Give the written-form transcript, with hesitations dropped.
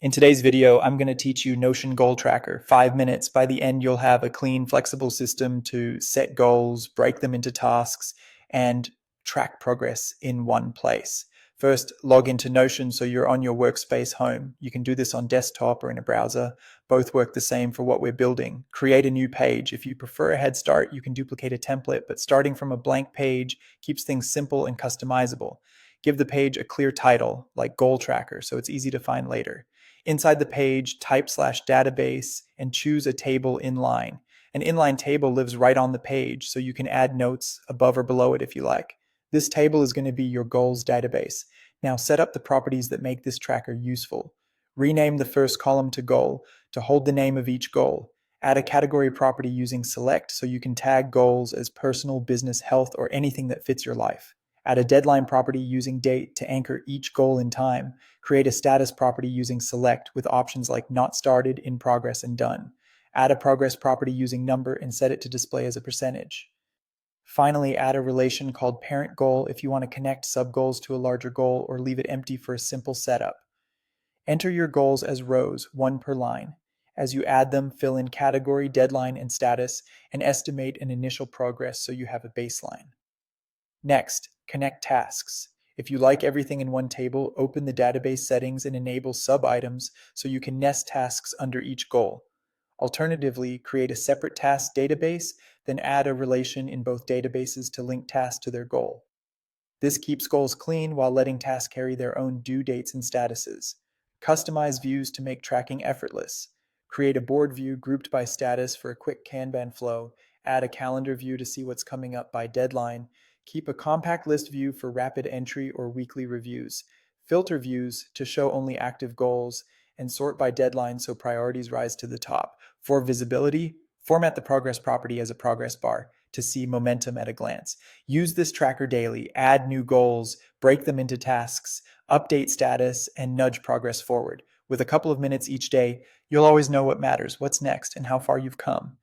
In today's video, I'm going to teach you Notion Goal Tracker. 5 minutes. By the end, you'll have a clean, flexible system to set goals, break them into tasks, and track progress in one place. First, log into Notion so you're on your workspace home. You can do this on desktop or in a browser. Both work the same for what we're building. Create a new page. If you prefer a head start, you can duplicate a template, but starting from a blank page keeps things simple and customizable. Give the page a clear title, like Goal Tracker, so it's easy to find later. Inside the page, type/database and choose a table inline. An inline table lives right on the page, so you can add notes above or below it if you like. This table is going to be your goals database. Now set up the properties that make this tracker useful. Rename the first column to goal to hold the name of each goal. Add a category property using select so you can tag goals as personal, business, health, or anything that fits your life. Add a deadline property using date to anchor each goal in time. Create a status property using select with options like not started, in progress, and done. Add a progress property using number and set it to display as a percentage. Finally, add a relation called parent goal if you want to connect sub-goals to a larger goal or leave it empty for a simple setup. Enter your goals as rows, one per line. As you add them, fill in category, deadline, and status, and estimate an initial progress so you have a baseline. Next, connect tasks. If you like everything in one table, open the database settings and enable sub-items so you can nest tasks under each goal. Alternatively, create a separate task database, then add a relation in both databases to link tasks to their goal. This keeps goals clean while letting tasks carry their own due dates and statuses. Customize views to make tracking effortless. Create a board view grouped by status for a quick Kanban flow. Add a calendar view to see what's coming up by deadline. Keep a compact list view for rapid entry or weekly reviews. Filter views to show only active goals, and sort by deadline so priorities rise to the top. For visibility, format the progress property as a progress bar to see momentum at a glance. Use this tracker daily, add new goals, break them into tasks, update status, and nudge progress forward. With a couple of minutes each day, you'll always know what matters, what's next, and how far you've come.